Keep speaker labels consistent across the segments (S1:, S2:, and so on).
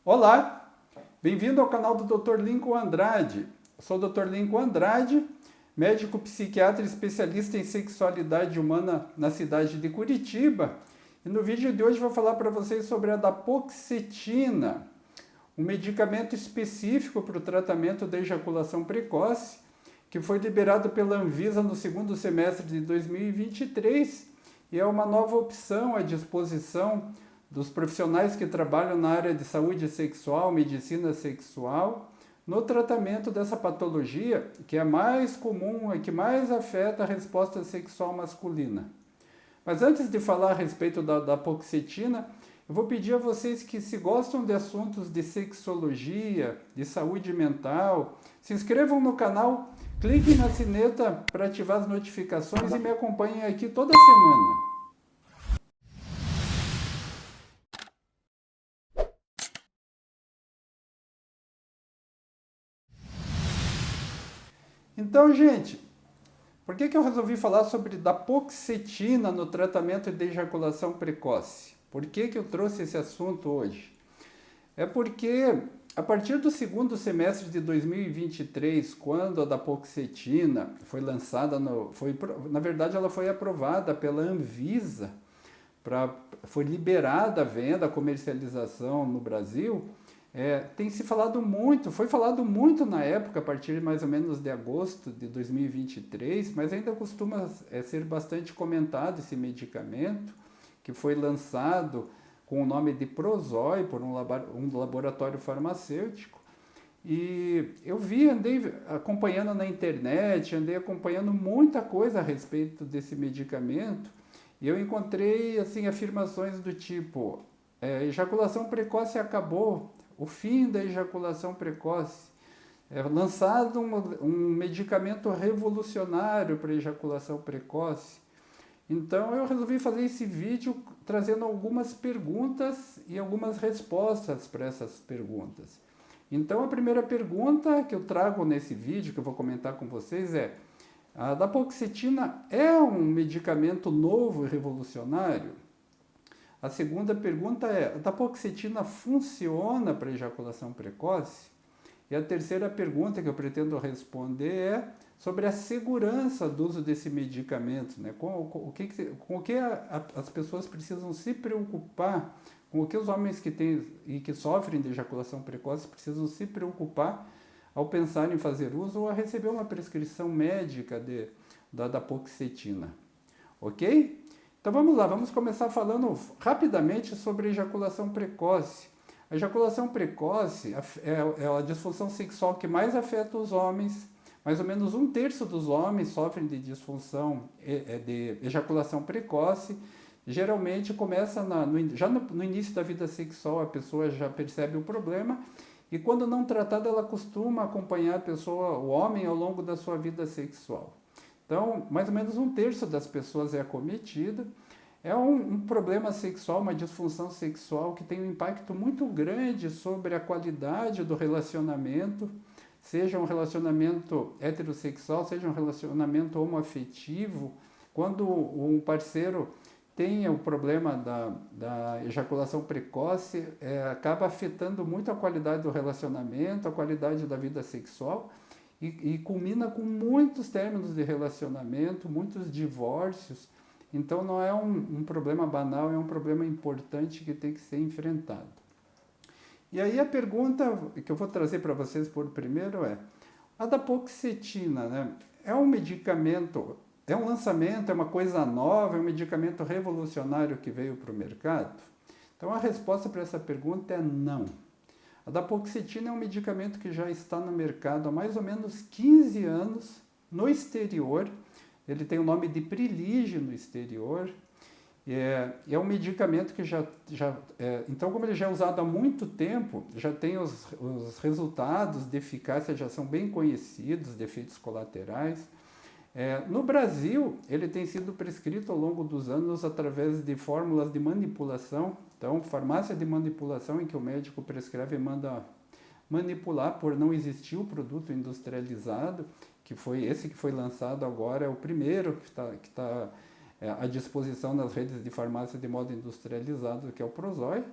S1: Olá, bem-vindo ao canal do Dr. Lincoln Andrade. Eu sou o Dr. Lincoln Andrade, médico psiquiatra especialista em sexualidade humana na cidade de Curitiba. E no vídeo de hoje vou falar para vocês sobre a dapoxetina, um medicamento específico para o tratamento da ejaculação precoce, que foi liberado pela Anvisa no segundo semestre de 2023 e é uma nova opção à disposição dos profissionais que trabalham na área de saúde sexual, medicina sexual, no tratamento dessa patologia que é mais comum e que mais afeta a resposta sexual masculina. Mas antes de falar a respeito da dapoxetina, eu vou pedir a vocês que, se gostam de assuntos de sexologia, de saúde mental, se inscrevam no canal, cliquem na sineta para ativar as notificações e me acompanhem aqui toda semana. Então, gente, por que eu resolvi falar sobre dapoxetina no tratamento de ejaculação precoce? Por que eu trouxe esse assunto hoje? É porque a partir do segundo semestre de 2023, quando a dapoxetina foi lançada, na verdade ela foi aprovada pela Anvisa, foi liberada a venda, a comercialização no Brasil. Tem se falado muito, foi falado muito na época, a partir mais ou menos de agosto de 2023, mas ainda costuma ser bastante comentado esse medicamento, que foi lançado com o nome de Prozoi por um laboratório farmacêutico. E eu andei acompanhando na internet, andei acompanhando muita coisa a respeito desse medicamento, e eu encontrei assim afirmações do tipo: ejaculação precoce acabou, o fim da ejaculação precoce, lançado um medicamento revolucionário para ejaculação precoce. Então eu resolvi fazer esse vídeo trazendo algumas perguntas e algumas respostas para essas perguntas. Então a primeira pergunta que eu trago nesse vídeo, que eu vou comentar com vocês, é: a dapoxetina é um medicamento novo e revolucionário? A segunda pergunta é: a dapoxetina funciona para ejaculação precoce? E a terceira pergunta que eu pretendo responder é sobre a segurança do uso desse medicamento, né? Com o que as pessoas precisam se preocupar, com o que os homens que têm e que sofrem de ejaculação precoce precisam se preocupar ao pensar em fazer uso ou a receber uma prescrição médica da dapoxetina. Ok? Então vamos lá, vamos começar falando rapidamente sobre a ejaculação precoce. A ejaculação precoce é a disfunção sexual que mais afeta os homens. Mais ou menos 1/3 dos homens sofrem de disfunção de ejaculação precoce. Geralmente começa já no início da vida sexual, a pessoa já percebe o problema, e quando não tratada ela costuma acompanhar o homem ao longo da sua vida sexual. Então, mais ou menos 1/3 das pessoas é acometida. É um problema sexual, uma disfunção sexual que tem um impacto muito grande sobre a qualidade do relacionamento, seja um relacionamento heterossexual, seja um relacionamento homoafetivo. Quando um parceiro tem o problema da ejaculação precoce, acaba afetando muito a qualidade do relacionamento, a qualidade da vida sexual, e culmina com muitos términos de relacionamento, muitos divórcios. Então não é um problema banal, é um problema importante que tem que ser enfrentado. E aí a pergunta que eu vou trazer para vocês por primeiro é: a dapoxetina, né, é um medicamento, é um lançamento, é uma coisa nova, é um medicamento revolucionário que veio para o mercado? Então a resposta para essa pergunta é não. A dapoxetina é um medicamento que já está no mercado há mais ou menos 15 anos no exterior. Ele tem o nome de Prilige no exterior. É um medicamento que então, como ele já é usado há muito tempo, já tem os resultados de eficácia, já são bem conhecidos, de efeitos colaterais. No Brasil, ele tem sido prescrito ao longo dos anos através de fórmulas de manipulação. Então, farmácia de manipulação, em que o médico prescreve e manda manipular, por não existir o produto industrializado, que foi lançado agora, é o primeiro que está à disposição nas redes de farmácia de modo industrializado, que é o Prozoi.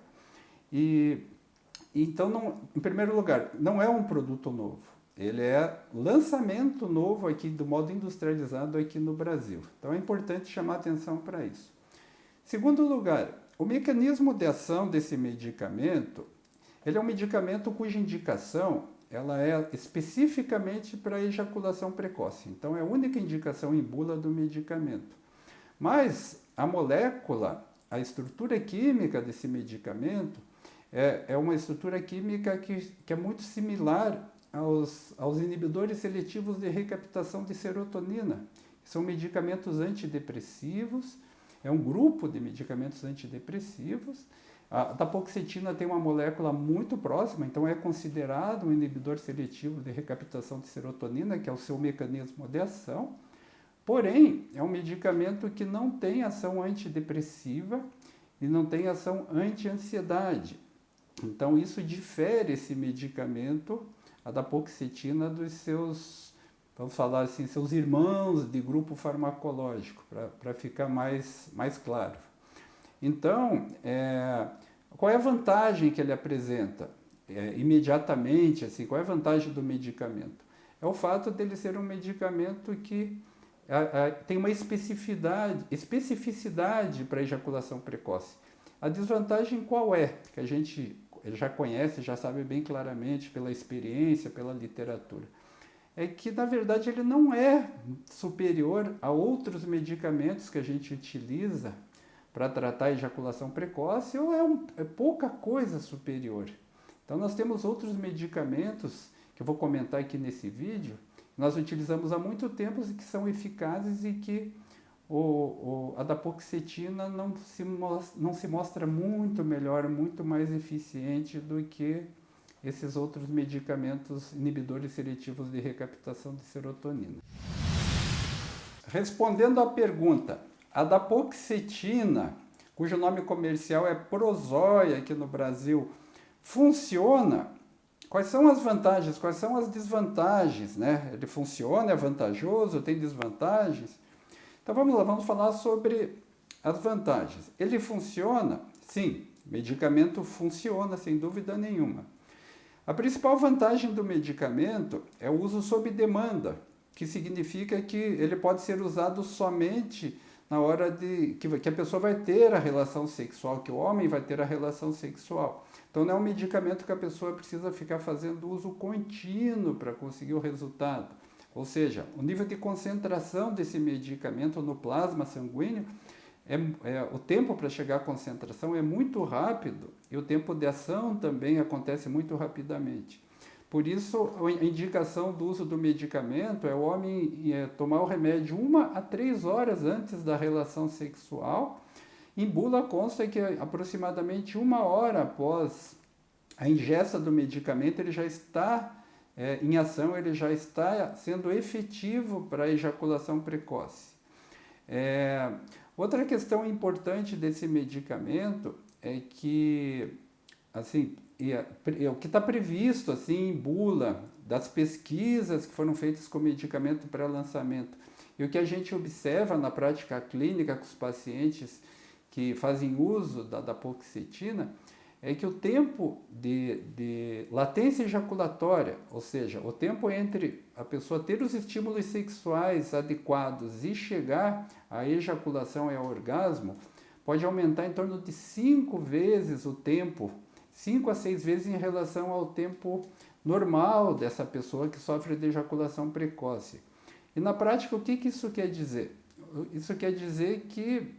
S1: E Então, não, em primeiro lugar, não é um produto novo. Ele é lançamento novo aqui, do modo industrializado aqui no Brasil. Então, é importante chamar atenção para isso. Segundo lugar, o mecanismo de ação desse medicamento, ele é um medicamento cuja indicação ela é especificamente para ejaculação precoce. Então, é a única indicação em bula do medicamento. Mas a molécula, a estrutura química desse medicamento, é uma estrutura química que é muito similar aos inibidores seletivos de recaptação de serotonina. São medicamentos antidepressivos, é um grupo de medicamentos antidepressivos. A dapoxetina tem uma molécula muito próxima, então é considerado um inibidor seletivo de recaptação de serotonina, que é o seu mecanismo de ação. Porém, é um medicamento que não tem ação antidepressiva e não tem ação anti-ansiedade. Então, isso difere esse medicamento, a dapoxetina, dos seus, vamos falar assim, seus irmãos de grupo farmacológico, para ficar mais claro. Então, qual é a vantagem que ele apresenta? Imediatamente, assim, qual é a vantagem do medicamento? É o fato dele ser um medicamento que tem uma especificidade para ejaculação precoce. A desvantagem qual é? Que a gente já conhece, já sabe bem claramente pela experiência, pela literatura. É que, na verdade, ele não é superior a outros medicamentos que a gente utiliza para tratar a ejaculação precoce, ou é pouca coisa superior. Então, nós temos outros medicamentos, que eu vou comentar aqui nesse vídeo, que nós utilizamos há muito tempo e que são eficazes e que a dapoxetina não se mostra muito melhor, muito mais eficiente do que esses outros medicamentos inibidores seletivos de recaptação de serotonina. Respondendo à pergunta, a dapoxetina, cujo nome comercial é Prozoia aqui no Brasil, funciona? Quais são as vantagens? Quais são as desvantagens? Né? Ele funciona, é vantajoso, tem desvantagens? Então vamos lá, vamos falar sobre as vantagens. Ele funciona? Sim, o medicamento funciona sem dúvida nenhuma. A principal vantagem do medicamento é o uso sob demanda, que significa que ele pode ser usado somente na hora que a pessoa vai ter a relação sexual, que o homem vai ter a relação sexual. Então não é um medicamento que a pessoa precisa ficar fazendo uso contínuo para conseguir o resultado. Ou seja, o nível de concentração desse medicamento no plasma sanguíneo, o tempo para chegar à concentração é muito rápido e o tempo de ação também acontece muito rapidamente. Por isso, a indicação do uso do medicamento é o homem tomar o remédio 1 a 3 horas antes da relação sexual. Em bula consta que aproximadamente 1 hora após a ingesta do medicamento, ele já está em ação, ele já está sendo efetivo para a ejaculação precoce. Outra questão importante desse medicamento é que, assim, o que está previsto assim, em bula, das pesquisas que foram feitas com o medicamento pré-lançamento, e o que a gente observa na prática clínica com os pacientes que fazem uso da dapoxetina, é que o tempo de latência ejaculatória, ou seja, o tempo entre a pessoa ter os estímulos sexuais adequados e chegar à ejaculação e ao orgasmo, pode aumentar em torno de 5 vezes o tempo, 5 a 6 vezes em relação ao tempo normal dessa pessoa que sofre de ejaculação precoce. E na prática, o que isso quer dizer? Isso quer dizer que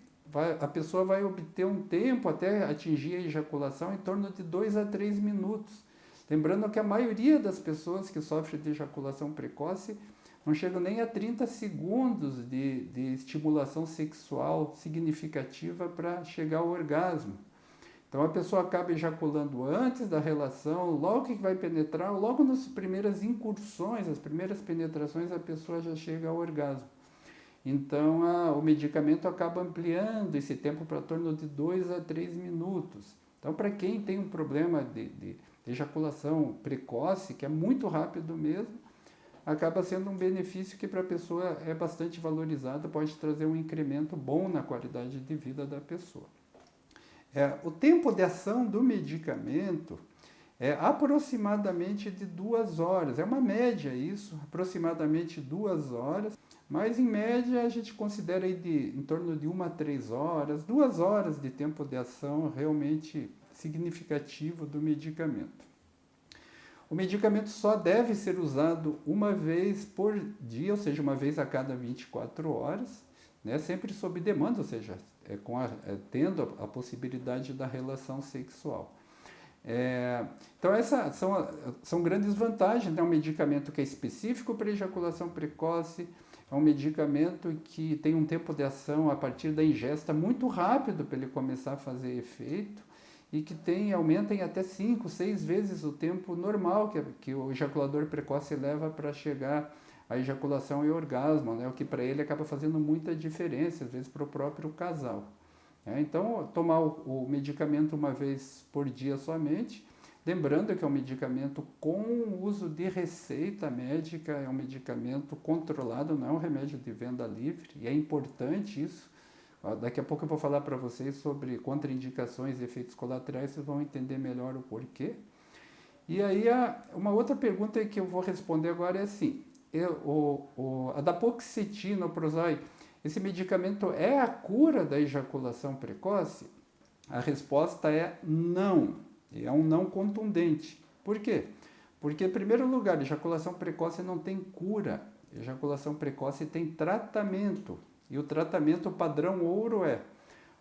S1: a pessoa vai obter um tempo até atingir a ejaculação em torno de 2 a 3 minutos. Lembrando que a maioria das pessoas que sofrem de ejaculação precoce não chegam nem a 30 segundos de estimulação sexual significativa para chegar ao orgasmo. Então a pessoa acaba ejaculando antes da relação, logo que vai penetrar, logo nas primeiras incursões, as primeiras penetrações, a pessoa já chega ao orgasmo. Então, o medicamento acaba ampliando esse tempo para torno de 2 a 3 minutos. Então, para quem tem um problema de ejaculação precoce, que é muito rápido mesmo, acaba sendo um benefício que para a pessoa é bastante valorizado, pode trazer um incremento bom na qualidade de vida da pessoa. O tempo de ação do medicamento é aproximadamente de 2 horas. É uma média isso, aproximadamente 2 horas. Mas, em média, a gente considera aí em torno de 1 a 3 horas, 2 horas de tempo de ação realmente significativo do medicamento. O medicamento só deve ser usado uma vez por dia, ou seja, uma vez a cada 24 horas, né? Sempre sob demanda, ou seja, tendo a possibilidade da relação sexual. Então, essas são grandes vantagens. É um medicamento que é específico para ejaculação precoce, é um medicamento que tem um tempo de ação a partir da ingesta muito rápido para ele começar a fazer efeito e que aumenta em até 5, 6 vezes o tempo normal que o ejaculador precoce leva para chegar à ejaculação e orgasmo, né? O que para ele acaba fazendo muita diferença, às vezes para o próprio casal. Então, tomar o medicamento uma vez por dia somente, lembrando que é um medicamento com uso de receita médica, é um medicamento controlado, não é um remédio de venda livre, e é importante isso. Daqui a pouco eu vou falar para vocês sobre contraindicações e efeitos colaterais, vocês vão entender melhor o porquê. E aí, uma outra pergunta que eu vou responder agora é assim, a dapoxetina, o Prozoi, esse medicamento é a cura da ejaculação precoce? A resposta é não. E é um não contundente. Por quê? Porque, em primeiro lugar, ejaculação precoce não tem cura. Ejaculação precoce tem tratamento. E o tratamento padrão ouro é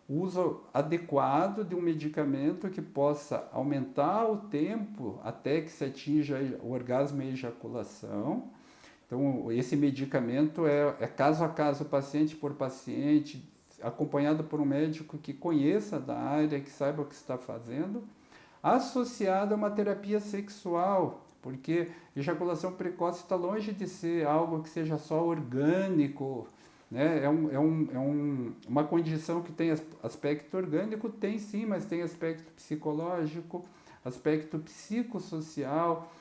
S1: o uso adequado de um medicamento que possa aumentar o tempo até que se atinja o orgasmo e a ejaculação. Então, esse medicamento é caso a caso, paciente por paciente, acompanhado por um médico que conheça da área, que saiba o que está fazendo, associado a uma terapia sexual, porque ejaculação precoce está longe de ser algo que seja só orgânico, né? Uma condição que tem aspecto orgânico, tem sim, mas tem aspecto psicológico, aspecto psicossocial,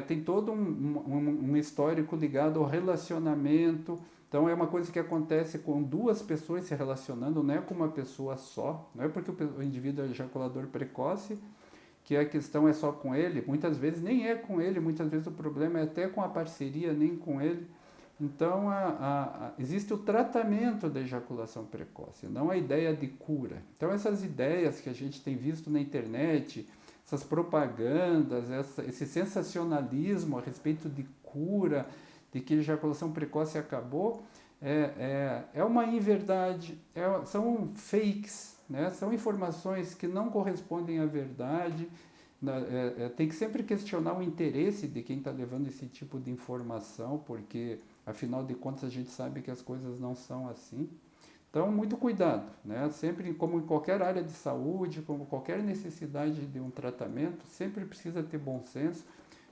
S1: tem todo um histórico ligado ao relacionamento. Então, é uma coisa que acontece com 2 pessoas se relacionando, não é com uma pessoa só. Não é porque o indivíduo é ejaculador precoce que a questão é só com ele. Muitas vezes nem é com ele, muitas vezes o problema é até com a parceria, nem com ele. Então, existe o tratamento da ejaculação precoce, não a ideia de cura. Então, essas ideias que a gente tem visto na internet, essas propagandas, esse sensacionalismo a respeito de cura, de que a ejaculação precoce acabou, é uma inverdade, são fakes, né? São informações que não correspondem à verdade. Tem que sempre questionar o interesse de quem está levando esse tipo de informação, porque, afinal de contas, a gente sabe que as coisas não são assim. Então, muito cuidado, né? Sempre, como em qualquer área de saúde, como qualquer necessidade de um tratamento, sempre precisa ter bom senso,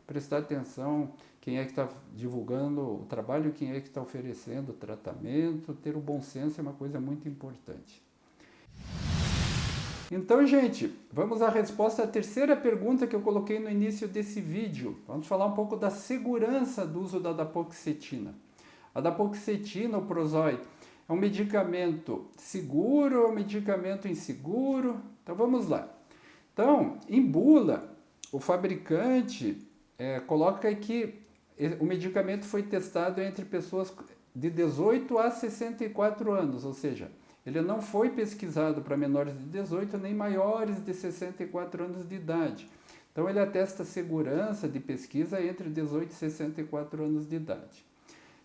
S1: prestar atenção quem é que está divulgando o trabalho, quem é que está oferecendo o tratamento, ter o bom senso é uma coisa muito importante. Então, gente, vamos à resposta à terceira pergunta que eu coloquei no início desse vídeo. Vamos falar um pouco da segurança do uso da dapoxetina. A dapoxetina, o Prozoi, é um medicamento seguro ou é um medicamento inseguro? Então, vamos lá. Então, em bula, o fabricante coloca que o medicamento foi testado entre pessoas de 18 a 64 anos, ou seja, ele não foi pesquisado para menores de 18 nem maiores de 64 anos de idade. Então, ele atesta segurança de pesquisa entre 18 e 64 anos de idade.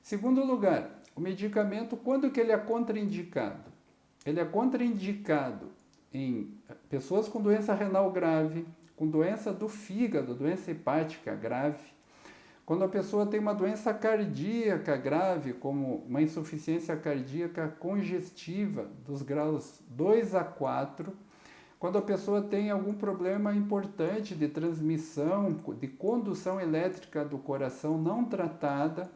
S1: Segundo lugar, o medicamento, quando que ele é contraindicado? Ele é contraindicado em pessoas com doença renal grave, com doença do fígado, doença hepática grave, quando a pessoa tem uma doença cardíaca grave, como uma insuficiência cardíaca congestiva dos graus 2 a 4, quando a pessoa tem algum problema importante de transmissão, de condução elétrica do coração não tratada,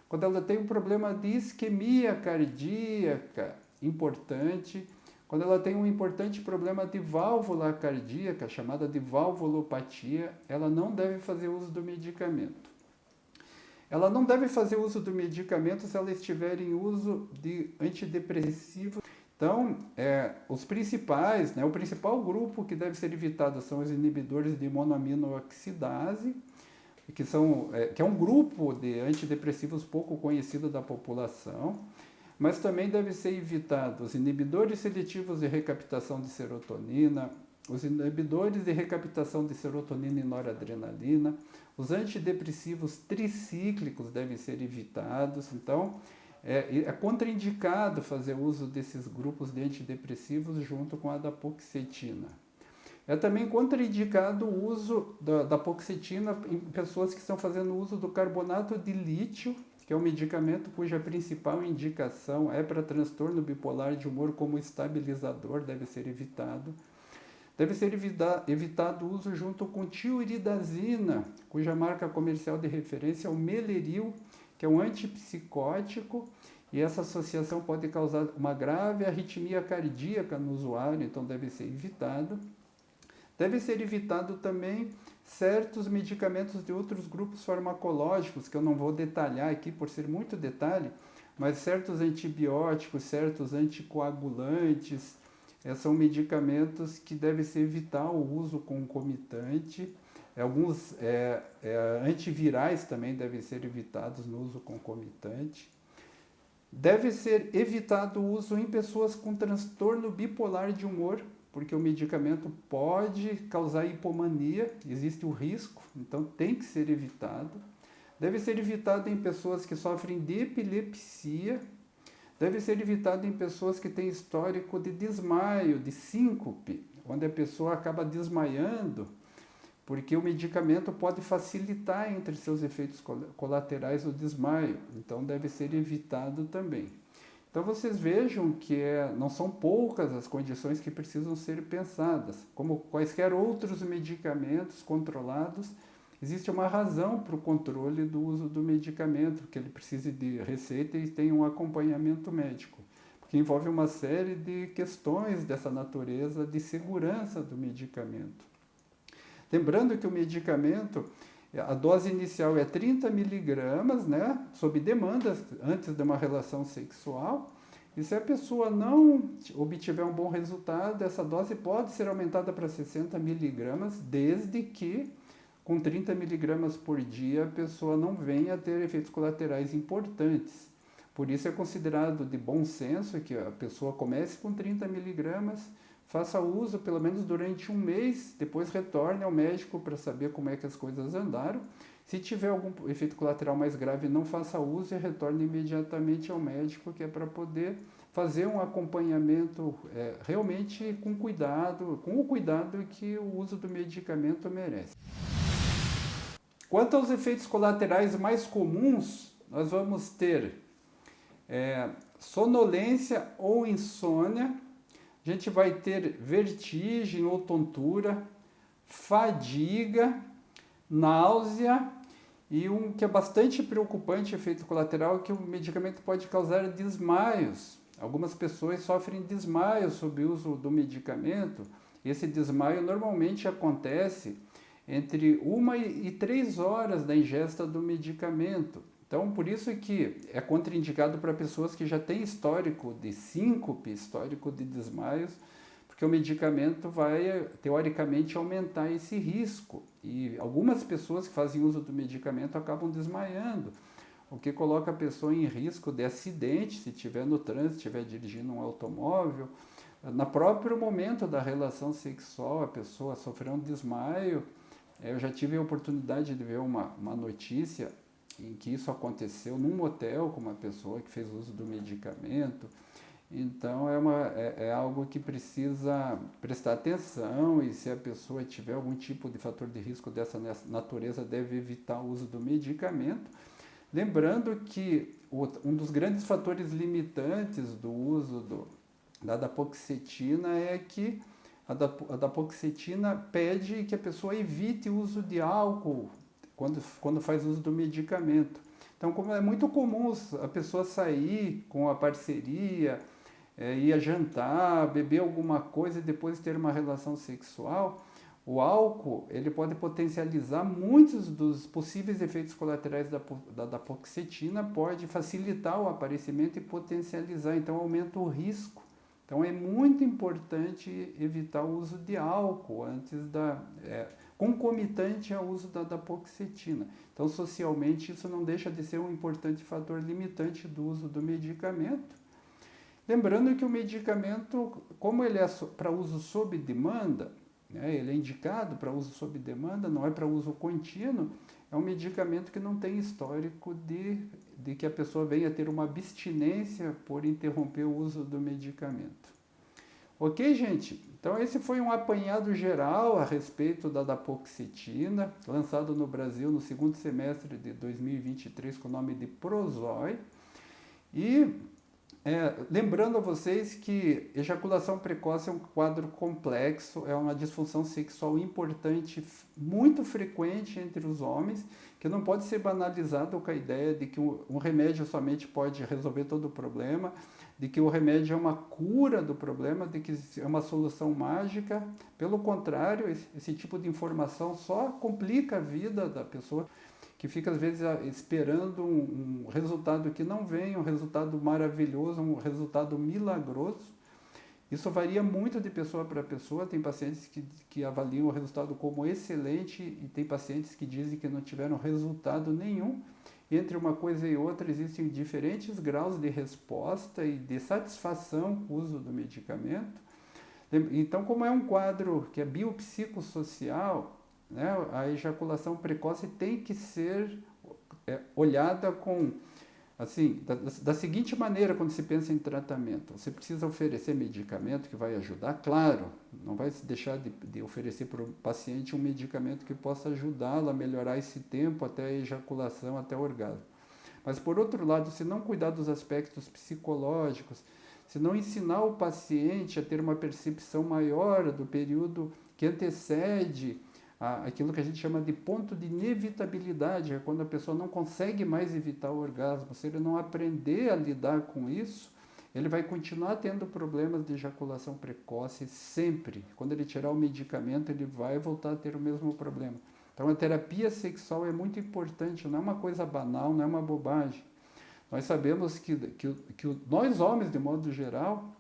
S1: quando ela tem um problema de isquemia cardíaca importante, quando ela tem um importante problema de válvula cardíaca, chamada de valvulopatia, ela não deve fazer uso do medicamento. Ela não deve fazer uso do medicamento se ela estiver em uso de antidepressivo. Então, os principais, né, o principal grupo que deve ser evitado são os inibidores de monoaminoxidase, que é um grupo de antidepressivos pouco conhecido da população, mas também deve ser evitado os inibidores seletivos de recaptação de serotonina, os inibidores de recaptação de serotonina e noradrenalina, os antidepressivos tricíclicos devem ser evitados. Então, é contraindicado fazer uso desses grupos de antidepressivos junto com a dapoxetina. É também contraindicado o uso da dapoxetina em pessoas que estão fazendo uso do carbonato de lítio, que é um medicamento cuja principal indicação é para transtorno bipolar de humor como estabilizador, deve ser evitado. Deve ser evitado o uso junto com tioridazina, cuja marca comercial de referência é o Meleril, que é um antipsicótico, e essa associação pode causar uma grave arritmia cardíaca no usuário, então deve ser evitado. Deve ser evitado também certos medicamentos de outros grupos farmacológicos, que eu não vou detalhar aqui por ser muito detalhe, mas certos antibióticos, certos anticoagulantes, são medicamentos que deve se evitar o uso concomitante. Alguns antivirais também devem ser evitados no uso concomitante. Deve ser evitado o uso em pessoas com transtorno bipolar de humor, porque o medicamento pode causar hipomania, existe o risco, então tem que ser evitado. Deve ser evitado em pessoas que sofrem de epilepsia, deve ser evitado em pessoas que têm histórico de desmaio, de síncope, onde a pessoa acaba desmaiando, porque o medicamento pode facilitar entre seus efeitos colaterais o desmaio, então deve ser evitado também. Então vocês vejam que não são poucas as condições que precisam ser pensadas. Como quaisquer outros medicamentos controlados, existe uma razão para o controle do uso do medicamento, que ele precise de receita e tenha um acompanhamento médico, porque envolve uma série de questões dessa natureza de segurança do medicamento. Lembrando que o medicamento, a dose inicial é 30 miligramas, né, sob demanda, antes de uma relação sexual. E se a pessoa não obtiver um bom resultado, essa dose pode ser aumentada para 60 miligramas, desde que, com 30 miligramas por dia, a pessoa não venha a ter efeitos colaterais importantes. Por isso é considerado de bom senso que a pessoa comece com 30 miligramas, faça uso pelo menos durante um mês, depois retorne ao médico para saber como é que as coisas andaram. Se tiver algum efeito colateral mais grave, não faça uso e retorne imediatamente ao médico, que é para poder fazer um acompanhamento realmente com o cuidado que o uso do medicamento merece. Quanto aos efeitos colaterais mais comuns, nós vamos ter sonolência ou insônia. A gente vai ter vertigem ou tontura, fadiga, náusea e um que é bastante preocupante, efeito colateral, que o medicamento pode causar desmaios. Algumas pessoas sofrem desmaios sob o uso do medicamento. Esse desmaio normalmente acontece entre 1 e 3 horas da ingesta do medicamento. Então, por isso que é contraindicado para pessoas que já têm histórico de síncope, histórico de desmaios, porque o medicamento vai, teoricamente, aumentar esse risco. E algumas pessoas que fazem uso do medicamento acabam desmaiando, o que coloca a pessoa em risco de acidente, se estiver no trânsito, estiver dirigindo um automóvel. No próprio momento da relação sexual, a pessoa sofreu um desmaio. Eu já tive a oportunidade de ver uma notícia em que isso aconteceu num motel com uma pessoa que fez uso do medicamento. Então é algo que precisa prestar atenção, e se a pessoa tiver algum tipo de fator de risco dessa natureza, deve evitar o uso do medicamento. Lembrando que um dos grandes fatores limitantes do uso da dapoxetina é que a dapoxetina pede que a pessoa evite o uso de álcool quando faz uso do medicamento. Então, como é muito comum a pessoa sair com a parceria, ir jantar, beber alguma coisa e depois ter uma relação sexual, o álcool ele pode potencializar muitos dos possíveis efeitos colaterais da dapoxetina, pode facilitar o aparecimento e potencializar, então aumenta o risco Então é muito importante evitar o uso de álcool concomitante ao uso da paroxetina. Então, socialmente, isso não deixa de ser um importante fator limitante do uso do medicamento. Lembrando que o medicamento, como ele é para uso sob demanda, né, ele é indicado para uso sob demanda, não é para uso contínuo, é um medicamento que não tem histórico de que a pessoa venha ter uma abstinência por interromper o uso do medicamento. Ok, gente? Então esse foi um apanhado geral a respeito da paroxetina, lançado no Brasil no segundo semestre de 2023 com o nome de Prozoi. E lembrando a vocês que ejaculação precoce é um quadro complexo, é uma disfunção sexual importante, muito frequente entre os homens, que não pode ser banalizado com a ideia de que um remédio somente pode resolver todo o problema, de que o remédio é uma cura do problema, de que é uma solução mágica. Pelo contrário, esse tipo de informação só complica a vida da pessoa, que fica às vezes esperando um resultado que não vem, um resultado maravilhoso, um resultado milagroso. Isso varia muito de pessoa para pessoa. Tem pacientes que avaliam o resultado como excelente e tem pacientes que dizem que não tiveram resultado nenhum. Entre uma coisa e outra existem diferentes graus de resposta e de satisfação com o uso do medicamento. Então, como é um quadro que é biopsicossocial, né, a ejaculação precoce tem que ser olhada com, assim, da seguinte maneira quando se pensa em tratamento. Você precisa oferecer medicamento que vai ajudar, claro, não vai deixar de oferecer para o paciente um medicamento que possa ajudá-lo a melhorar esse tempo até a ejaculação, até o orgasmo. Mas, por outro lado, se não cuidar dos aspectos psicológicos, se não ensinar o paciente a ter uma percepção maior do período que antecede aquilo que a gente chama de ponto de inevitabilidade, é quando a pessoa não consegue mais evitar o orgasmo. Se ele não aprender a lidar com isso, ele vai continuar tendo problemas de ejaculação precoce sempre. Quando ele tirar o medicamento, ele vai voltar a ter o mesmo problema. Então a terapia sexual é muito importante, não é uma coisa banal, não é uma bobagem. Nós sabemos que nós homens, de modo geral,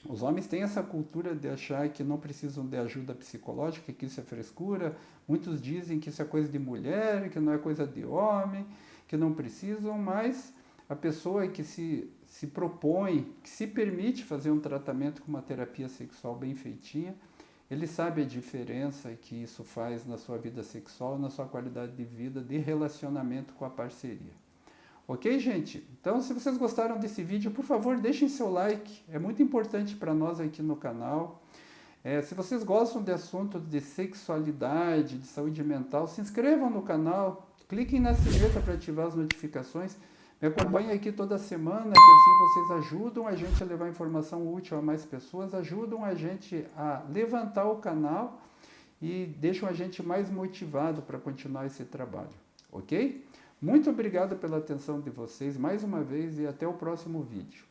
S1: os homens têm essa cultura de achar que não precisam de ajuda psicológica, que isso é frescura. Muitos dizem que isso é coisa de mulher, que não é coisa de homem, que não precisam, mas a pessoa que se propõe, que se permite fazer um tratamento com uma terapia sexual bem feitinha, ele sabe a diferença que isso faz na sua vida sexual, na sua qualidade de vida, de relacionamento com a parceria. Ok, gente? Então, se vocês gostaram desse vídeo, por favor, deixem seu like. É muito importante para nós aqui no canal. Se vocês gostam de assuntos de sexualidade, de saúde mental, se inscrevam no canal, cliquem na sineta para ativar as notificações. Me acompanhem aqui toda semana, que assim vocês ajudam a gente a levar informação útil a mais pessoas, ajudam a gente a levantar o canal e deixam a gente mais motivado para continuar esse trabalho. Ok? Muito obrigado pela atenção de vocês mais uma vez e até o próximo vídeo.